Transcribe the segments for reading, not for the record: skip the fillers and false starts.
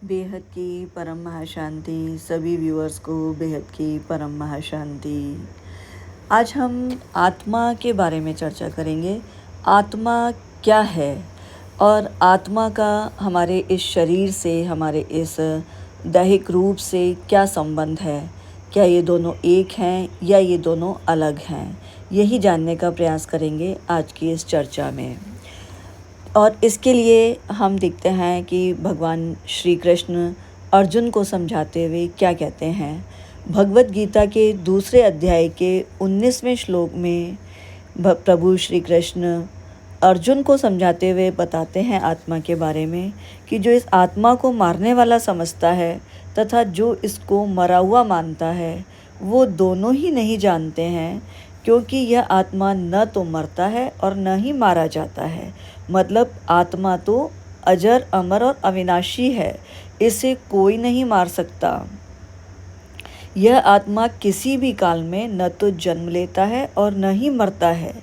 बेहद की परम महाशांति। सभी व्यूअर्स को बेहद की परम महाशांति। आज हम आत्मा के बारे में चर्चा करेंगे। आत्मा क्या है और आत्मा का हमारे इस शरीर से, हमारे इस दैहिक रूप से क्या संबंध है। क्या ये दोनों एक हैं या ये दोनों अलग हैं, यही जानने का प्रयास करेंगे आज की इस चर्चा में। और इसके लिए हम देखते हैं कि भगवान श्री कृष्ण अर्जुन को समझाते हुए क्या कहते हैं। भगवत गीता के दूसरे अध्याय के 19वें श्लोक में प्रभु श्री कृष्ण अर्जुन को समझाते हुए बताते हैं आत्मा के बारे में कि जो इस आत्मा को मारने वाला समझता है तथा जो इसको मरा हुआ मानता है, वो दोनों ही नहीं जानते हैं, क्योंकि यह आत्मा न तो मरता है और न ही मारा जाता है। मतलब आत्मा तो अजर, अमर और अविनाशी है, इसे कोई नहीं मार सकता। यह आत्मा किसी भी काल में न तो जन्म लेता है और न ही मरता है।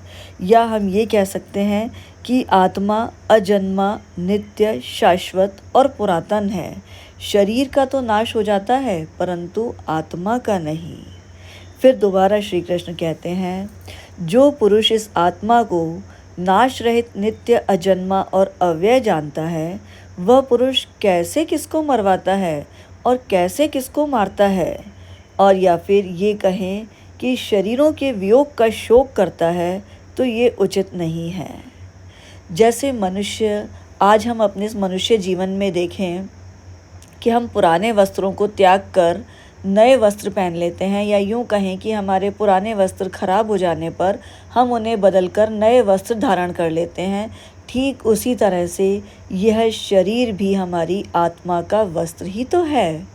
या हम ये कह सकते हैं कि आत्मा अजन्मा, नित्य, शाश्वत और पुरातन है। शरीर का तो नाश हो जाता है, परंतु आत्मा का नहीं। फिर दोबारा श्री कृष्ण कहते हैं, जो पुरुष इस आत्मा को नाश रहित, नित्य, अजन्मा और अव्यय जानता है, वह पुरुष कैसे किसको मरवाता है और कैसे किसको मारता है। और या फिर ये कहें कि शरीरों के वियोग का शोक करता है, तो ये उचित नहीं है। जैसे मनुष्य, आज हम अपने इस मनुष्य जीवन में देखें कि हम पुराने वस्त्रों को त्याग कर नए वस्त्र पहन लेते हैं, या यूँ कहें कि हमारे पुराने वस्त्र खराब हो जाने पर हम उन्हें बदलकर नए वस्त्र धारण कर लेते हैं। ठीक उसी तरह से यह शरीर भी हमारी आत्मा का वस्त्र ही तो है।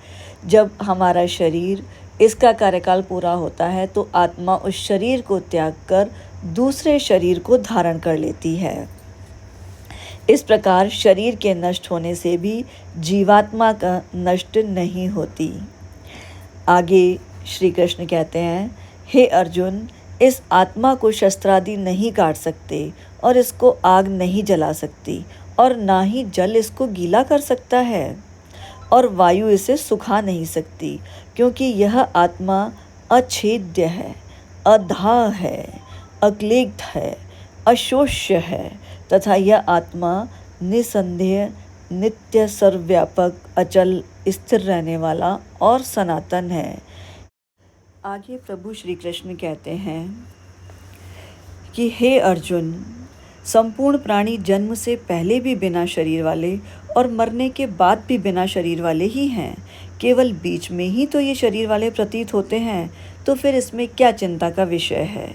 जब हमारा शरीर, इसका कार्यकाल पूरा होता है, तो आत्मा उस शरीर को त्याग कर दूसरे शरीर को धारण कर लेती है। इस प्रकार शरीर के नष्ट होने से भी जीवात्मा का नष्ट नहीं होती। आगे श्री कृष्ण कहते हैं, हे अर्जुन, इस आत्मा को शस्त्रादि नहीं काट सकते और इसको आग नहीं जला सकती, और ना ही जल इसको गीला कर सकता है, और वायु इसे सुखा नहीं सकती, क्योंकि यह आत्मा अछेद्य है, अधाह है, अक्लेद्ध है, अशोष्य है, तथा यह आत्मा निसंदेह, नित्य, सर्वव्यापक, अचल, स्थिर रहने वाला और सनातन है। आगे प्रभु श्री कृष्ण कहते हैं कि हे अर्जुन, संपूर्ण प्राणी जन्म से पहले भी बिना शरीर वाले और मरने के बाद भी बिना शरीर वाले ही हैं। केवल बीच में ही तो ये शरीर वाले प्रतीत होते हैं, तो फिर इसमें क्या चिंता का विषय है।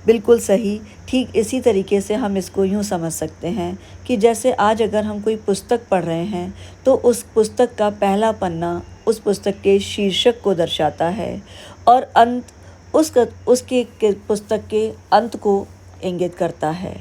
बिल्कुल सही। ठीक इसी तरीके से हम इसको यूँ समझ सकते हैं कि जैसे आज अगर हम कोई पुस्तक पढ़ रहे हैं, तो उस पुस्तक का पहला पन्ना उस पुस्तक के शीर्षक को दर्शाता है, और अंत उसके पुस्तक के अंत को इंगित करता है।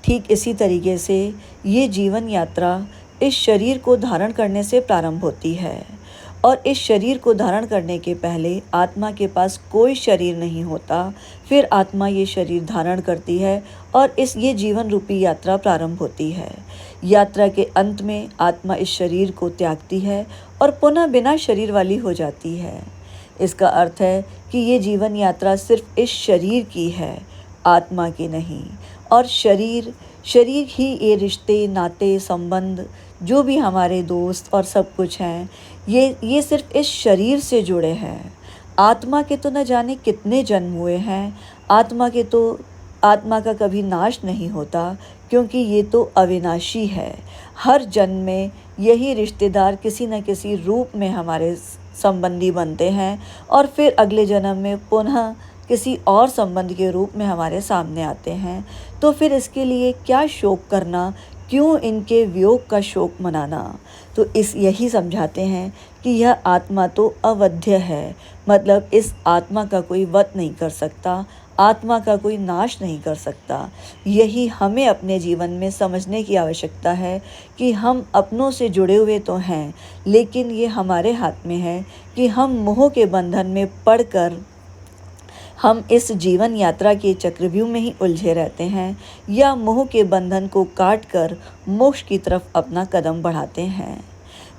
ठीक इसी तरीके से ये जीवन यात्रा इस शरीर को धारण करने से प्रारंभ होती है, और इस शरीर को धारण करने के पहले आत्मा के पास कोई शरीर नहीं होता। फिर आत्मा ये शरीर धारण करती है और ये जीवन रूपी यात्रा प्रारंभ होती है। यात्रा के अंत में आत्मा इस शरीर को त्यागती है और पुनः बिना शरीर वाली हो जाती है। इसका अर्थ है कि ये जीवन यात्रा सिर्फ इस शरीर की है, आत्मा की नहीं। और शरीर ही ये रिश्ते, नाते, संबंध, जो भी हमारे दोस्त और सब कुछ हैं, ये सिर्फ इस शरीर से जुड़े हैं। आत्मा के तो न जाने कितने जन्म हुए हैं। आत्मा का कभी नाश नहीं होता, क्योंकि ये तो अविनाशी है। हर जन्म में यही रिश्तेदार किसी न किसी रूप में हमारे संबंधी बनते हैं, और फिर अगले जन्म में पुनः किसी और संबंध के रूप में हमारे सामने आते हैं। तो फिर इसके लिए क्या शोक करना, क्यों इनके वियोग का शोक मनाना। तो यही समझाते हैं कि यह आत्मा तो अवध्य है। मतलब इस आत्मा का कोई वध नहीं कर सकता, आत्मा का कोई नाश नहीं कर सकता। यही हमें अपने जीवन में समझने की आवश्यकता है कि हम अपनों से जुड़े हुए तो हैं, लेकिन ये हमारे हाथ में है कि हम मोह के बंधन में पड़कर हम इस जीवन यात्रा के चक्रव्यूह में ही उलझे रहते हैं, या मोह के बंधन को काट कर मोक्ष की तरफ अपना कदम बढ़ाते हैं।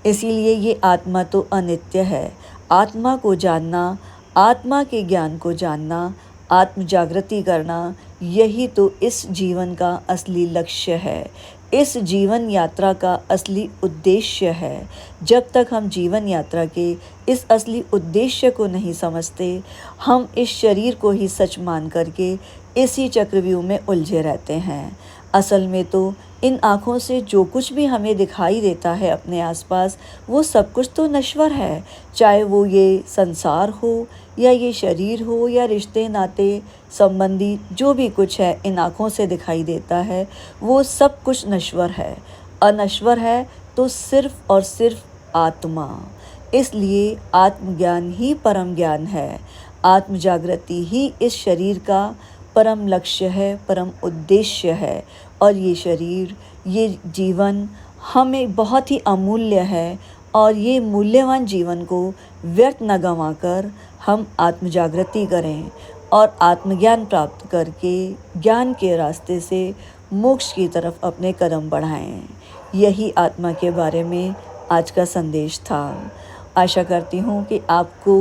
इसीलिए ये आत्मा तो अनित्य है। आत्मा को जानना, आत्मा के ज्ञान को जानना, आत्म जागृति करना, यही तो इस जीवन का असली लक्ष्य है, इस जीवन यात्रा का असली उद्देश्य है। जब तक हम जीवन यात्रा के इस असली उद्देश्य को नहीं समझते, हम इस शरीर को ही सच मान करके इसी चक्रव्यूह में उलझे रहते हैं। असल में तो इन आँखों से जो कुछ भी हमें दिखाई देता है अपने आसपास, वो सब कुछ तो नश्वर है। चाहे वो ये संसार हो या ये शरीर हो या रिश्ते नाते संबंधी जो भी कुछ है इन आँखों से दिखाई देता है, वो सब कुछ नश्वर है। अनश्वर है तो सिर्फ और सिर्फ आत्मा। इसलिए आत्मज्ञान ही परम ज्ञान है। आत्म जागृति ही इस शरीर का परम लक्ष्य है, परम उद्देश्य है। और ये शरीर, ये जीवन हमें बहुत ही अमूल्य है और ये मूल्यवान जीवन को व्यर्थ न गंवाकर हम आत्म जागृति करें और आत्मज्ञान प्राप्त करके ज्ञान के रास्ते से मोक्ष की तरफ अपने कदम बढ़ाएं। यही आत्मा के बारे में आज का संदेश था। आशा करती हूँ कि आपको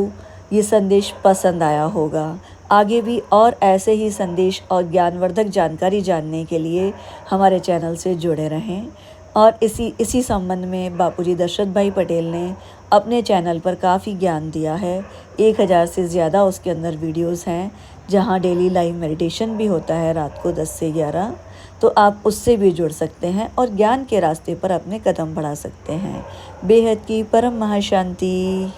ये संदेश पसंद आया होगा। आगे भी और ऐसे ही संदेश और ज्ञानवर्धक जानकारी जानने के लिए हमारे चैनल से जुड़े रहें। और इसी संबंध में बापूजी दशरथ भाई पटेल ने अपने चैनल पर काफ़ी ज्ञान दिया है। 1000 से ज़्यादा उसके अंदर वीडियोस हैं, जहां डेली लाइव मेडिटेशन भी होता है रात को 10 से 11। तो आप उससे भी जुड़ सकते हैं और ज्ञान के रास्ते पर अपने कदम बढ़ा सकते हैं। बेहद की परम महाशांति।